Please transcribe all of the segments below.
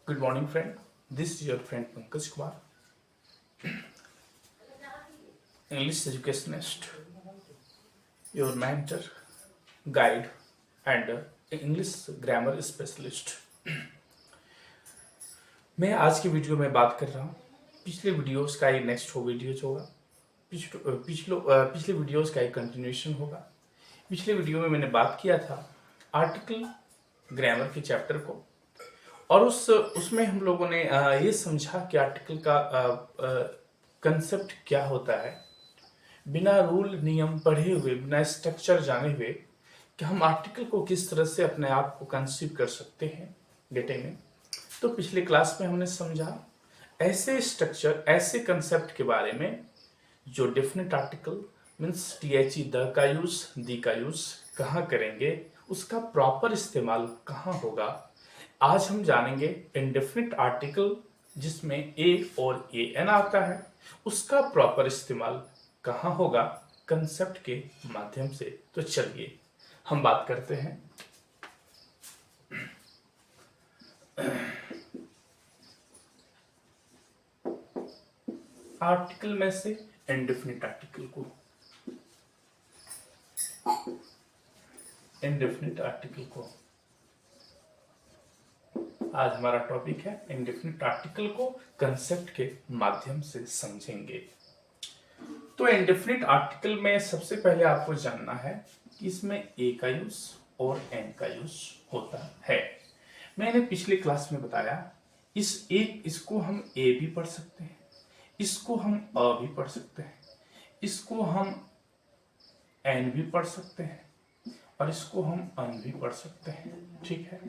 Good morning, friend. This is your friend Pankaj Kumar, English educationist, your mentor, guide, and English grammar specialist. मैं आज की video में बात कर रहा हूँ पिछले वीडियोस का ये नेक्स्ट हो वीडियोज होगा। पिछले वीडियोस का एक कंटिन्यूएशन होगा। पिछले वीडियो में मैंने बात किया था आर्टिकल ग्रामर के चैप्टर को, और उसमें हम लोगों ने ये समझा कि आर्टिकल का कंसेप्ट क्या होता है। बिना रूल नियम पढ़े हुए, बिना स्ट्रक्चर जाने हुए कि हम आर्टिकल को किस तरह से अपने आप को कंसीव कर सकते हैं डेटे में। तो पिछले क्लास में हमने समझा ऐसे स्ट्रक्चर, ऐसे कंसेप्ट के बारे में जो definite article means T the का यूज, दी का यूज कहाँ करेंगे, उसका प्रॉपर इस्तेमाल कहाँ होगा। आज हम जानेंगे इंडेफिनिट आर्टिकल जिसमें ए और ए एन आता है, उसका प्रॉपर इस्तेमाल कहाँ होगा कंसेप्ट के माध्यम से। तो चलिए हम बात करते हैं आर्टिकल में से इंडेफिनिट आर्टिकल को। इंडेफिनिट आर्टिकल को आज हमारा टॉपिक है। इंडेफिनिट आर्टिकल को कंसेप्ट के माध्यम से समझेंगे। तो इंडेफिनिट आर्टिकल में सबसे पहले आपको जानना है कि इसमें ए का यूज और एन का यूज होता है। मैंने पिछले क्लास में बताया इसको हम ए भी पढ़ सकते हैं, इसको हम अ भी पढ़ सकते हैं, इसको हम एन भी पढ़ सकते हैं और इसको हम अन भी पढ़ सकते हैं। ठीक है,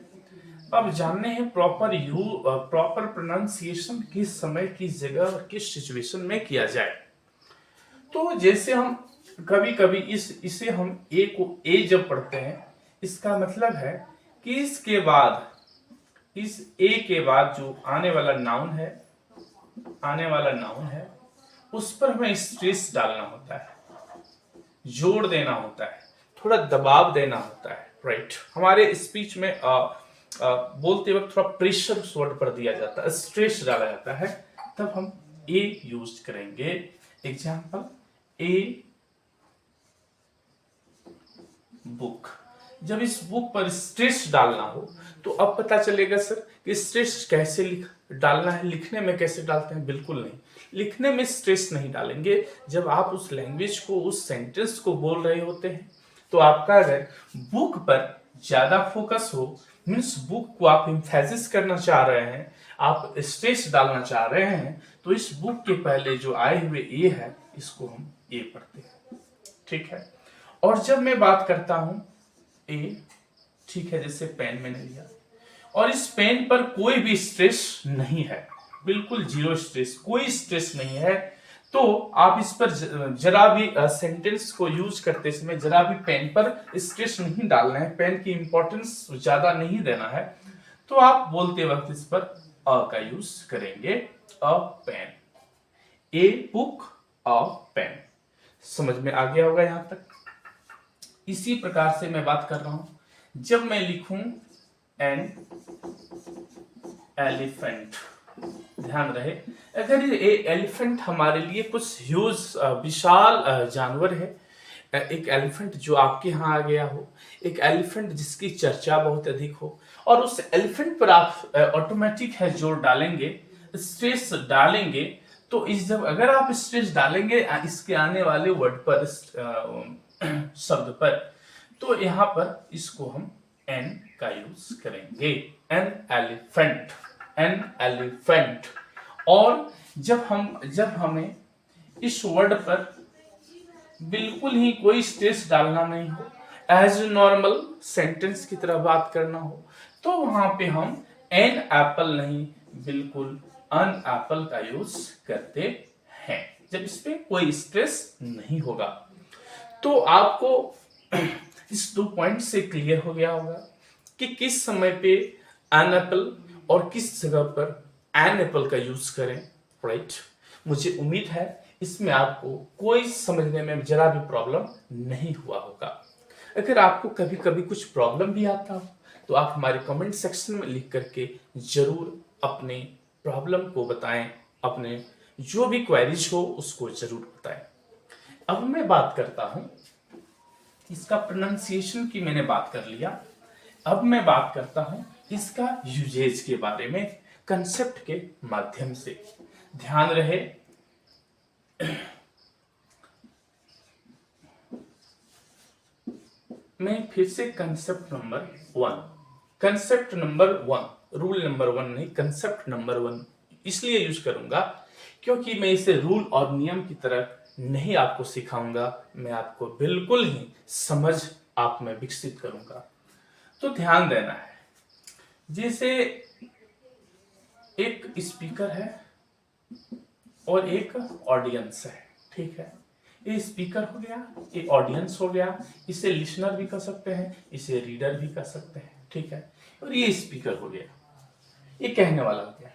अब जानने हैं प्रॉपर प्रोनाउंसिएशन किस समय, किस जगह और किस सिचुएशन में किया जाए। तो जैसे हम कभी कभी इसे हम ए को ए जब पढ़ते हैं, इसका मतलब है कि इसके बाद, इस ए के बाद जो आने वाला नाउन है उस पर हमें स्ट्रेस डालना होता है, जोर देना होता है, थोड़ा दबाव देना होता है। राइट, हमारे स्पीच में बोलते वक्त थोड़ा प्रेशर उस वर्ड पर दिया जाता है, स्ट्रेस डाला जाता है, तब हम ए यूज करेंगे। Example, a book. जब इस बुक पर स्ट्रेस डालना हो तो अब पता चलेगा सर कि स्ट्रेस कैसे डालना है। लिखने में कैसे डालते हैं? बिल्कुल नहीं, लिखने में स्ट्रेस नहीं डालेंगे। जब आप उस लैंग्वेज को, उस सेंटेंस को बोल रहे होते हैं तो आपका अगर बुक पर ज्यादा फोकस हो, मीन्स बुक को आप एम्फेसिस करना चाह रहे हैं, आप स्ट्रेस डालना चाह रहे हैं, तो इस बुक के पहले जो आए हुए ए है इसको हम ए पढ़ते हैं। ठीक है, और जब मैं बात करता हूं ए, ठीक है, जैसे पेन मैंने लिया और इस पेन पर कोई भी स्ट्रेस नहीं है, बिल्कुल जीरो स्ट्रेस, कोई स्ट्रेस नहीं है, तो आप इस पर जरा भी सेंटेंस को यूज करते समय जरा भी पेन पर स्ट्रेस नहीं डालना है, पेन की इंपॉर्टेंस ज्यादा नहीं देना है, तो आप बोलते वक्त इस पर अ का यूज करेंगे। A pen, a book, a pen. समझ में आ गया होगा यहां तक। इसी प्रकार से मैं बात कर रहा हूं जब मैं लिखूं एन एलिफेंट। ध्यान रहे, अगर ये एलिफेंट हमारे लिए कुछ ह्यूज विशाल जानवर है, एक एलिफेंट जो आपके यहाँ आ गया हो, एक एलिफेंट जिसकी चर्चा बहुत अधिक हो, और उस एलिफेंट पर आप ऑटोमेटिक है जोर डालेंगे, स्ट्रेस डालेंगे, तो इस जब अगर आप स्ट्रेस डालेंगे इसके आने वाले वर्ड पर, शब्द पर, तो यहां पर इसको हम एन का यूज करेंगे। An elephant, an elephant. और जब हमें इस वर्ड पर बिल्कुल ही कोई स्ट्रेस डालना नहीं हो, एज नॉर्मल सेंटेंस की तरह बात करना हो, तो वहां पे हम एन एप्पल नहीं, बिल्कुल अन एप्पल का यूज करते हैं, जब इस पे कोई स्ट्रेस नहीं होगा। तो आपको इस 2 पॉइंट से क्लियर हो गया होगा कि किस समय पे एन एप्पल और किस जगह पर एन एप्पल का यूज करें। राइट, मुझे उम्मीद है इसमें आपको कोई समझने में जरा भी प्रॉब्लम नहीं हुआ होगा। अगर आपको कभी कभी कुछ प्रॉब्लम भी आता हो तो आप हमारे कमेंट सेक्शन में लिख करके जरूर अपनी प्रॉब्लम को बताएं, अपने जो भी क्वेरीज हो उसको जरूर बताएं। अब मैं बात करता हूं, इसका प्रोनाउंसिएशन की मैंने बात कर लिया। अब मैं बात करता हूं इसका यूजेज के बारे में कंसेप्ट के माध्यम से। ध्यान रहे, मैं फिर से concept number one, rule number one नहीं, कंसेप्ट नंबर वन इसलिए यूज करूंगा क्योंकि मैं इसे रूल और नियम की तरह नहीं आपको सिखाऊंगा, मैं आपको बिल्कुल ही समझ आप में विकसित करूंगा। तो ध्यान देना है, जैसे एक स्पीकर है और एक ऑडियंस है, ठीक है। ये स्पीकर हो गया, ये ऑडियंस हो गया, इसे लिसनर भी कर सकते हैं, इसे रीडर भी कर सकते हैं, ठीक है। और ये स्पीकर हो गया, ये कहने वाला हो गया।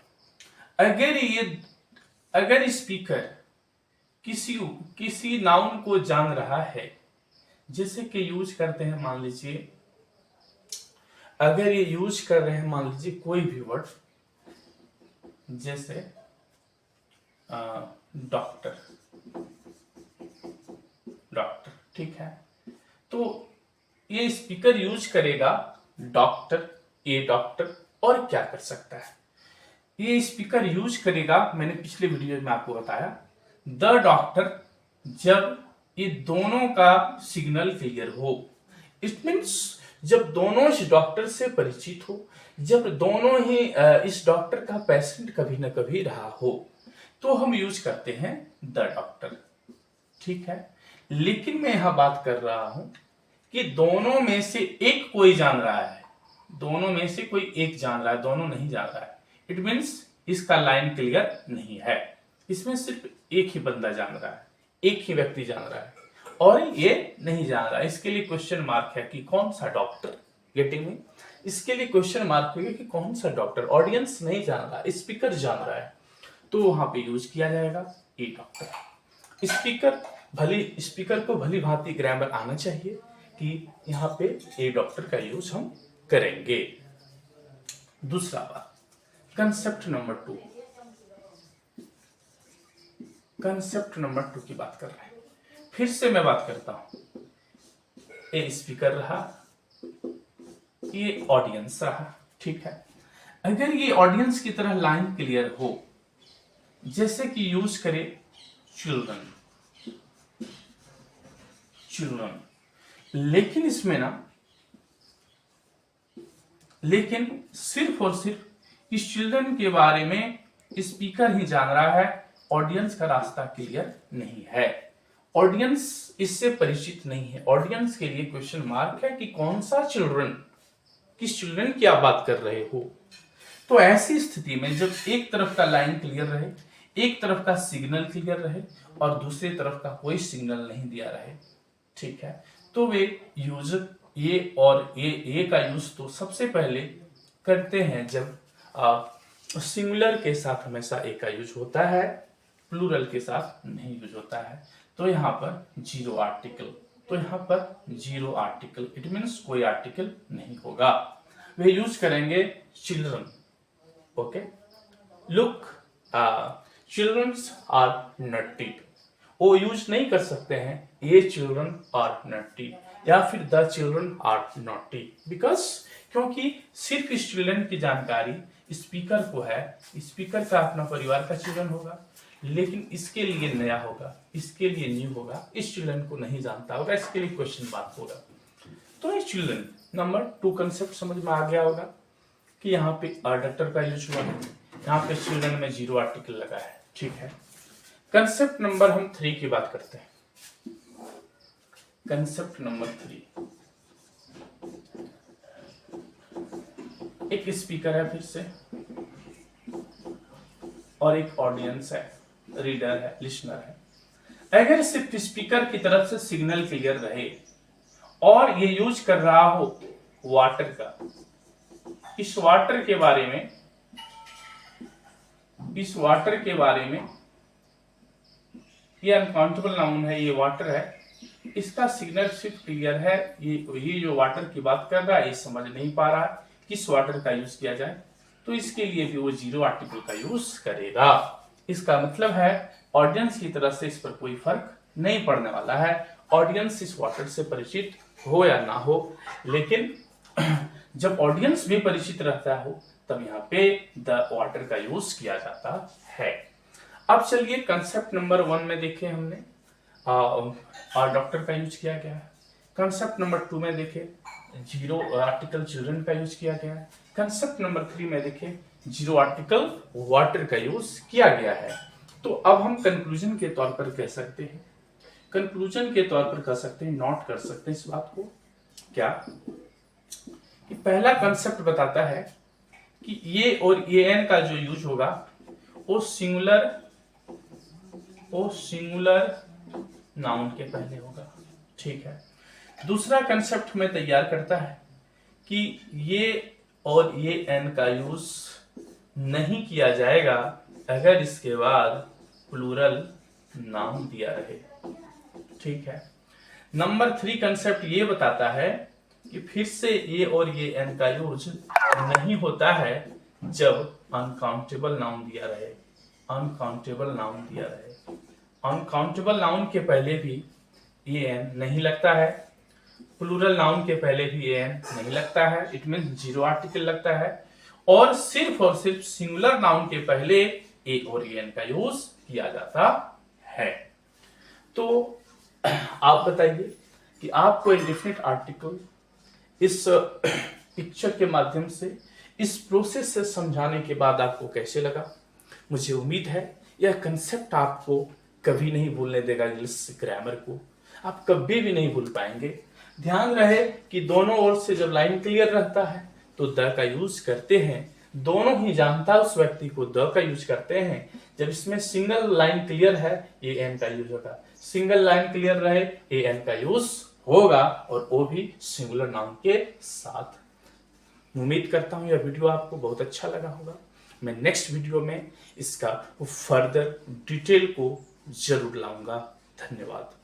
अगर स्पीकर किसी नाउन को जान रहा है, जैसे कि यूज करते हैं, मान लीजिए अगर ये यूज कर रहे हैं, मान लीजिए कोई भी वर्ड, जैसे डॉक्टर, ठीक है, तो ये स्पीकर यूज करेगा डॉक्टर, ये डॉक्टर, और क्या कर सकता है, ये स्पीकर यूज करेगा, मैंने पिछले वीडियो में आपको बताया, द डॉक्टर, जब ये दोनों का सिग्नल क्लियर हो। इट मीन्स जब दोनों इस डॉक्टर से परिचित हो, जब दोनों ही इस डॉक्टर का पेशेंट कभी न कभी रहा हो, तो हम यूज करते हैं द डॉक्टर, ठीक है। लेकिन मैं यहां बात कर रहा हूं कि दोनों में से एक कोई जान रहा है, दोनों में से कोई एक जान रहा है, दोनों नहीं जान रहा है। इट मीन्स इसका लाइन क्लियर नहीं है, इसमें सिर्फ एक ही बंदा जान रहा है, एक ही व्यक्ति जान रहा है, और ये नहीं जान रहा है। इसके लिए क्वेश्चन मार्क है कि कौन सा डॉक्टर, गेटिंग में, इसके लिए क्वेश्चन मार्क है कि कौन सा डॉक्टर। ऑडियंस नहीं जान रहा, स्पीकर जान रहा है, तो वहां पे यूज किया जाएगा ए डॉक्टर। स्पीकर को भली भांति ग्रामर आना चाहिए कि यहाँ पे ए डॉक्टर का यूज हम करेंगे। दूसरा बात, कंसेप्ट नंबर टू की बात कर रहे हैं। फिर से मैं बात करता हूं, ए स्पीकर रहा, ये ऑडियंस रहा, ठीक है। अगर ये ऑडियंस की तरह लाइन क्लियर हो, जैसे कि यूज करे चिल्ड्रन, लेकिन इसमें ना, लेकिन सिर्फ और सिर्फ इस चिल्ड्रन के बारे में स्पीकर ही जान रहा है, ऑडियंस का रास्ता क्लियर नहीं है, ऑडियंस इससे परिचित नहीं है। ऑडियंस के लिए क्वेश्चन मार्क है कि कौन सा चिल्ड्रन, किस चिल्ड्रन की आप बात कर रहे हो। तो ऐसी स्थिति में जब एक तरफ का लाइन क्लियर रहे, एक तरफ का सिग्नल क्लियर रहे और दूसरी तरफ का कोई सिग्नल नहीं दिया रहे, ठीक है, तो वे यूज ये और ये का यूज तो सबसे पहले करते हैं जब सिंगुलर के साथ हमेशा ए का यूज होता है, प्लूरल के साथ नहीं यूज होता है। तो यहाँ पर जीरो आर्टिकल, इट मीन्स कोई आर्टिकल नहीं होगा, वे यूज करेंगे children, okay. Look, childrens are naughty, वो यूज नहीं कर सकते हैं ये चिल्ड्रन आर नट्टी या फिर the children are naughty, because क्योंकि सिर्फ इस चिल्ड्रन की जानकारी स्पीकर को है, स्पीकर का अपना परिवार का चिल्ड्रन होगा, लेकिन इसके लिए नया होगा, इसके लिए न्यू होगा, इस चिल्ड्रन को नहीं जानता होगा, इसके लिए क्वेश्चन मार्क होगा। तो ये चिल्ड्रन नंबर टू कंसेप्ट समझ में आ गया होगा कि यहाँ पे डॉक्टर का यूज हुआ है, यहाँ पे चिल्ड्रन में जीरो आर्टिकल लगा है, ठीक है। कंसेप्ट नंबर हम 3 की बात करते हैं। कंसेप्ट नंबर 3, एक स्पीकर है फिर से, और एक ऑडियंस है, रीडर है, लिसनर है। अगर सिर्फ स्पीकर की तरफ से सिग्नल क्लियर रहे और ये यूज कर रहा हो वाटर का, इस वाटर के बारे में ये अनकाउंटेबल नाउन है, ये वाटर है, इसका सिग्नल सिर्फ क्लियर है, ये जो वाटर की बात कर रहा है ये समझ नहीं पा रहा है किस वाटर का यूज किया जाए, तो इसके लिए भी वो जीरो आर्टिकल का यूज करेगा। इसका मतलब है ऑडियंस की तरफ से इस पर कोई फर्क नहीं पड़ने वाला है। ऑडियंस इस वाटर से परिचित हो या ना हो, लेकिन जब ऑडियंस भी परिचित रहता हो तब यहाँ पे द वाटर का यूज किया जाता है। अब चलिए कंसेप्ट नंबर 1 में देखें हमने डॉक्टर का यूज किया गया है। कंसेप्ट नंबर 2 में देखें जीरो आर्टिकल चिल्ड्रन का यूज किया गया है। कंसेप्ट नंबर 3 में देखें जीरो आर्टिकल वाटर का यूज किया गया है। तो अब हम कंक्लूजन के तौर पर कह सकते हैं, कंक्लूजन के तौर पर कह सकते हैं, नोट कर सकते हैं इस बात को, क्या कि पहला कंसेप्ट बताता है कि ये और ये एन का जो यूज होगा वो सिंगुलर नाउन के पहले होगा। ठीक है। दूसरा कंसेप्ट में तैयार करता है कि ये और ये एन का यूज नहीं किया जाएगा अगर इसके बाद प्लूरल नाउन दिया रहे। ठीक है। नंबर 3 कंसेप्ट ये बताता है कि फिर से ये और ये एन का यूज नहीं होता है जब अनकाउंटेबल नाउन दिया रहे। अनकाउंटेबल नाउन दिया रहे, अनकाउंटेबल नाउन के पहले भी ये एन नहीं लगता है, प्लूरल नाउन के पहले भी ये एन नहीं लगता है, इट मीन जीरो आर्टिकल लगता है, और सिर्फ सिंगुलर नाउन के पहले ए और ए एन का यूज किया जाता है। तो आप बताइए कि आपको इंडेफिनिट आर्टिकल इस पिक्चर के माध्यम से, इस प्रोसेस से समझाने के बाद आपको कैसे लगा। मुझे उम्मीद है यह कंसेप्ट आपको कभी नहीं भूलने देगा। इंग्लिश ग्रामर को आप कभी भी नहीं भूल पाएंगे। ध्यान रहे कि दोनों ओर से जब लाइन क्लियर रहता है तो द का यूज करते हैं, दोनों ही जानता उस व्यक्ति को द का यूज करते हैं। जब इसमें सिंगल लाइन क्लियर है ए एन का यूज होगा, सिंगल लाइन क्लियर रहे ए एन का यूज होगा, और वो भी सिंगुलर नाउन के साथ। उम्मीद करता हूं यह वीडियो आपको बहुत अच्छा लगा होगा। मैं नेक्स्ट वीडियो में इसका फर्दर डिटेल को जरूर लाऊंगा। धन्यवाद।